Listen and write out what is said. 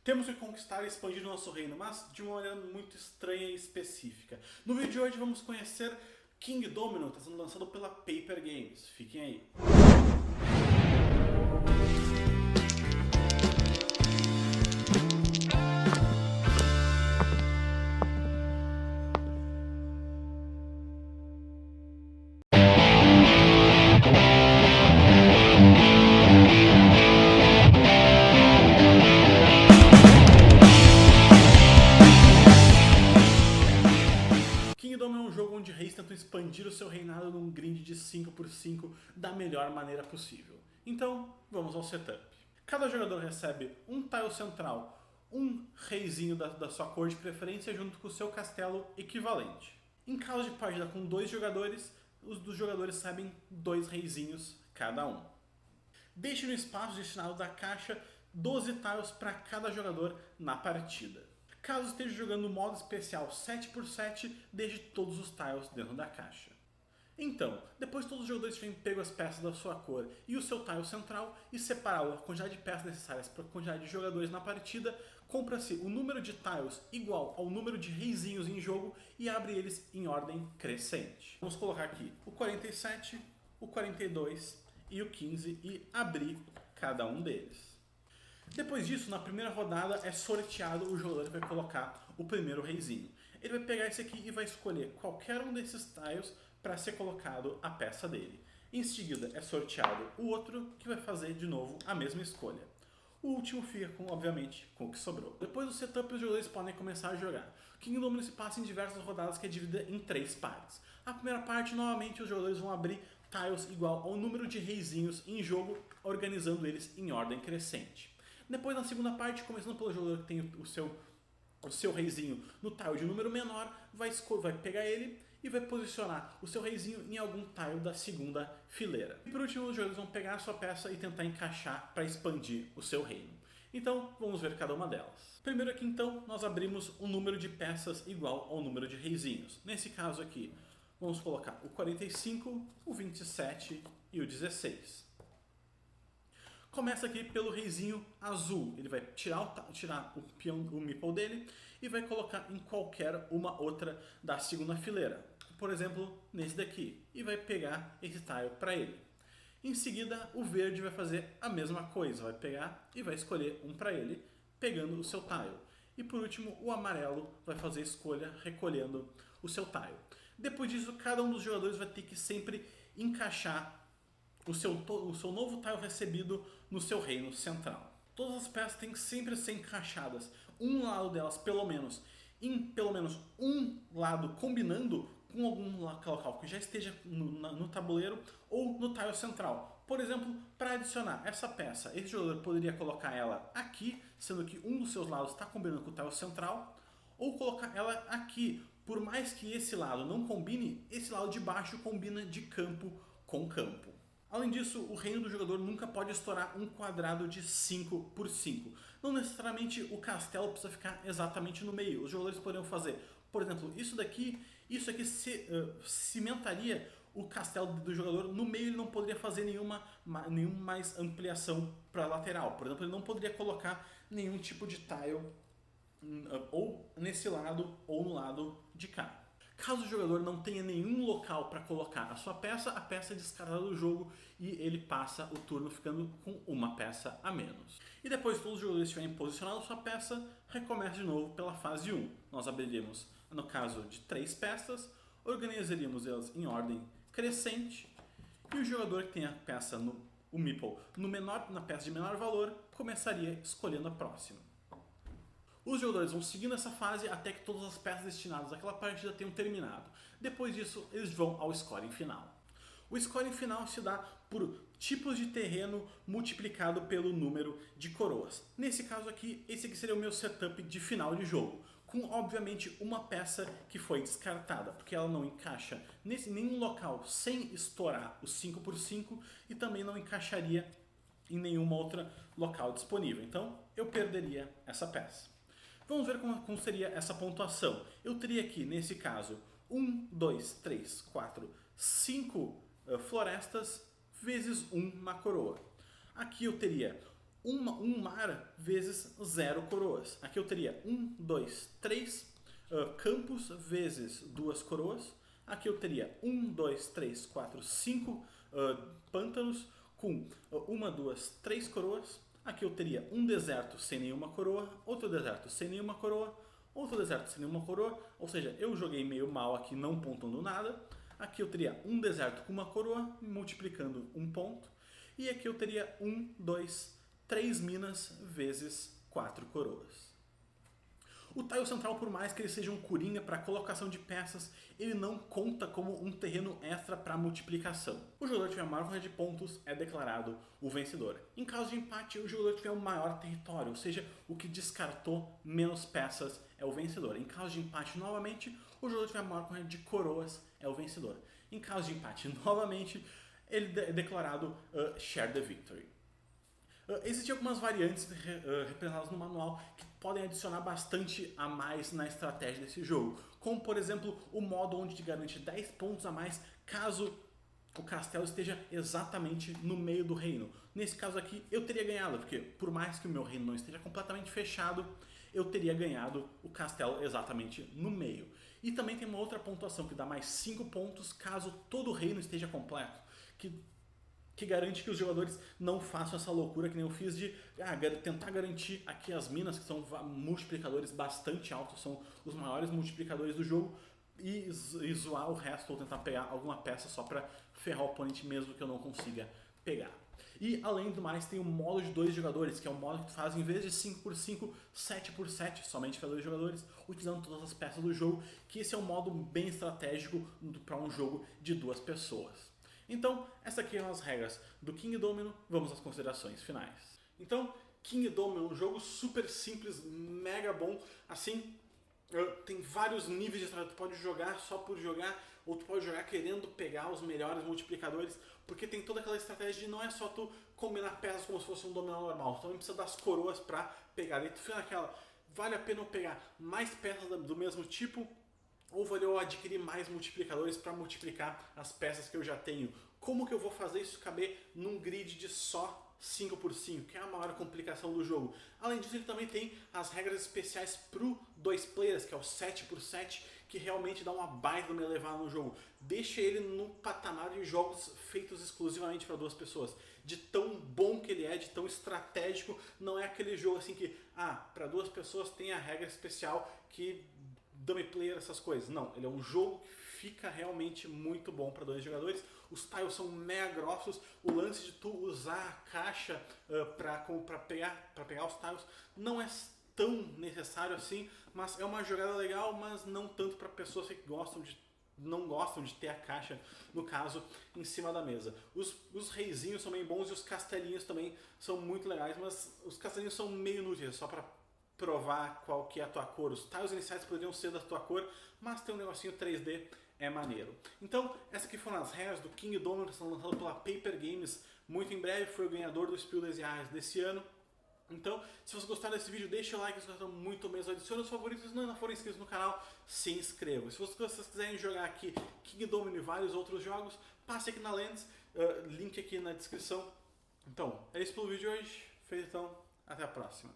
Temos que conquistar e expandir nosso reino, mas de uma maneira muito estranha e específica. No vídeo de hoje vamos conhecer King Domino, está sendo lançado pela Paper Games. Fiquem aí. Kingdom é um jogo onde reis tentam expandir o seu reinado num grid de 5x5 da melhor maneira possível. Então, vamos ao setup. Cada jogador recebe um tile central, um reizinho da sua cor de preferência junto com o seu castelo equivalente. Em caso de partida com 2 jogadores, os dos jogadores recebem 2 reizinhos cada um. Deixe no espaço destinado da caixa 12 tiles para cada jogador na partida. Caso esteja jogando no modo especial 7x7, deixe todos os tiles dentro da caixa. Então, depois todos os jogadores tiverem pego as peças da sua cor e o seu tile central e separado a quantidade de peças necessárias para a quantidade de jogadores na partida, compra-se o número de tiles igual ao número de reizinhos em jogo e abre eles em ordem crescente. Vamos colocar aqui o 47, o 42 e o 15 e abrir cada um deles. Depois disso, na primeira rodada é sorteado o jogador que vai colocar o primeiro reizinho. Ele vai pegar esse aqui e vai escolher qualquer um desses tiles para ser colocado a peça dele. Em seguida é sorteado o outro que vai fazer de novo a mesma escolha. O último fica, obviamente, com o que sobrou. Depois do setup, os jogadores podem começar a jogar. King Domino se passa em diversas rodadas que é dividida em 3 partes. A primeira parte, novamente, os jogadores vão abrir tiles igual ao número de reizinhos em jogo, organizando eles em ordem crescente. Depois, na segunda parte, começando pelo jogador que tem o seu reizinho no tile de número menor, vai pegar ele e vai posicionar o seu reizinho em algum tile da segunda fileira. E por último, os jogadores vão pegar a sua peça e tentar encaixar para expandir o seu reino. Então, vamos ver cada uma delas. Primeiro aqui, então, nós abrimos um número de peças igual ao número de reizinhos. Nesse caso aqui, vamos colocar o 45, o 27 e o 16. Começa aqui pelo reizinho azul. Ele vai tirar o peão, o meeple dele e vai colocar em qualquer uma outra da segunda fileira. Por exemplo, nesse daqui. E vai pegar esse tile para ele. Em seguida, o verde vai fazer a mesma coisa. Vai pegar e vai escolher um para ele, pegando o seu tile. E por último, o amarelo vai fazer a escolha recolhendo o seu tile. Depois disso, cada um dos jogadores vai ter que sempre encaixar o seu novo tile recebido no seu reino central. Todas as peças têm que sempre ser encaixadas, um lado delas pelo menos, em pelo menos um lado combinando com algum local que já esteja no tabuleiro ou no tile central. Por exemplo, para adicionar essa peça, esse jogador poderia colocar ela aqui, sendo que um dos seus lados está combinando com o tile central, ou colocar ela aqui. Por mais que esse lado não combine, esse lado de baixo combina de campo com campo. Além disso, o reino do jogador nunca pode estourar um quadrado de 5x5. Não necessariamente o castelo precisa ficar exatamente no meio. Os jogadores poderiam fazer, por exemplo, isso aqui cimentaria o castelo do jogador. No meio ele não poderia fazer nenhuma mais ampliação para a lateral. Por exemplo, ele não poderia colocar nenhum tipo de tile ou nesse lado ou no lado de cá. Caso o jogador não tenha nenhum local para colocar a sua peça, a peça é descartada do jogo e ele passa o turno ficando com uma peça a menos. E depois que todos os jogadores tiverem posicionado a sua peça, recomeça de novo pela fase 1. Nós abriríamos, no caso de 3 peças, organizaríamos elas em ordem crescente e o jogador que tem a peça o meeple na peça de menor valor começaria escolhendo a próxima. Os jogadores vão seguindo essa fase até que todas as peças destinadas àquela partida tenham terminado. Depois disso, eles vão ao scoring final. O scoring final se dá por tipos de terreno multiplicado pelo número de coroas. Nesse caso aqui, esse aqui seria o meu setup de final de jogo, com obviamente uma peça que foi descartada, porque ela não encaixa em nenhum local sem estourar o 5x5 e também não encaixaria em nenhuma outra local disponível. Então, eu perderia essa peça. Vamos ver como seria essa pontuação. Eu teria aqui, nesse caso, 1, 2, 3, 4, 5 florestas vezes 1 na coroa. Aqui eu teria um mar vezes 0 coroas. Aqui eu teria 1, 2, 3 campos vezes 2 coroas. Aqui eu teria 1, 2, 3, 4, 5 pântanos com 1, 2, 3 coroas. Aqui eu teria um deserto sem nenhuma coroa, outro deserto sem nenhuma coroa, outro deserto sem nenhuma coroa. Ou seja, eu joguei meio mal aqui não pontuando nada. Aqui eu teria um deserto com uma coroa, multiplicando um ponto. E aqui eu teria 1, 2, 3 minas vezes 4 coroas. O tile central, por mais que ele seja um coringa para colocação de peças, ele não conta como um terreno extra para multiplicação. O jogador que tiver a maior quantidade de pontos é declarado o vencedor. Em caso de empate, o jogador que tiver o maior território, ou seja, o que descartou menos peças, é o vencedor. Em caso de empate, novamente, o jogador que tiver a maior quantidade de coroas é o vencedor. Em caso de empate, novamente, ele é declarado Share the Victory. Existem algumas variantes representadas no manual que podem adicionar bastante a mais na estratégia desse jogo. Como, por exemplo, o modo onde te garante 10 pontos a mais caso o castelo esteja exatamente no meio do reino. Nesse caso aqui, eu teria ganhado, porque por mais que o meu reino não esteja completamente fechado, eu teria ganhado o castelo exatamente no meio. E também tem uma outra pontuação que dá mais 5 pontos caso todo o reino esteja completo, que garante que os jogadores não façam essa loucura que nem eu fiz de tentar garantir aqui as minas, que são multiplicadores bastante altos, são os maiores multiplicadores do jogo, e zoar o resto ou tentar pegar alguma peça só para ferrar o oponente mesmo que eu não consiga pegar. E além do mais tem o modo de 2 jogadores, que é o modo que tu faz em vez de 5x5, 7x7, somente para 2 jogadores, utilizando todas as peças do jogo, que esse é um modo bem estratégico para um jogo de 2 pessoas. Então, essas aqui são as regras do King Domino. Vamos às considerações finais. Então, King Domino é um jogo super simples, mega bom. Assim, tem vários níveis de estratégia. Tu pode jogar só por jogar, ou tu pode jogar querendo pegar os melhores multiplicadores, porque tem toda aquela estratégia de não é só tu combinar peças como se fosse um dominó normal. Tu também precisa das coroas para pegar. E tu fica naquela, vale a pena eu pegar mais peças do mesmo tipo, ou vou eu adquirir mais multiplicadores para multiplicar as peças que eu já tenho? Como que eu vou fazer isso caber num grid de só 5x5, que é a maior complicação do jogo? Além disso, ele também tem as regras especiais para o 2 players, que é o 7x7, que realmente dá uma baita me levar no jogo. Deixa ele no patamar de jogos feitos exclusivamente para 2 pessoas. De tão bom que ele é, de tão estratégico, não é aquele jogo assim que, para 2 pessoas tem a regra especial que dummy player, essas coisas. Não, ele é um jogo que fica realmente muito bom para 2 jogadores. Os tiles são mega grossos. O lance de tu usar a caixa para pegar os tiles não é tão necessário assim, mas é uma jogada legal, mas não tanto para pessoas que não gostam de ter a caixa, no caso, em cima da mesa. Os reizinhos são bem bons e os castelinhos também são muito legais, mas os castelinhos são meio inúteis, só para provar qual que é a tua cor. Os tiles iniciais poderiam ser da tua cor, mas tem um negocinho 3D, é maneiro. Então, essas aqui foram as regras do King Domino, que estão lançadas pela Paper Games. Muito em breve, foi o ganhador do Spiel des Jahres desse ano. Então, se você gostar desse vídeo, deixa o like, se gostar muito mesmo, adicione os favoritos, se não forem inscritos no canal, se inscrevam. Se vocês quiserem jogar aqui King Domino e vários outros jogos, passe aqui na Lens, link aqui na descrição. Então, é isso pelo vídeo de hoje. Feito então, até a próxima.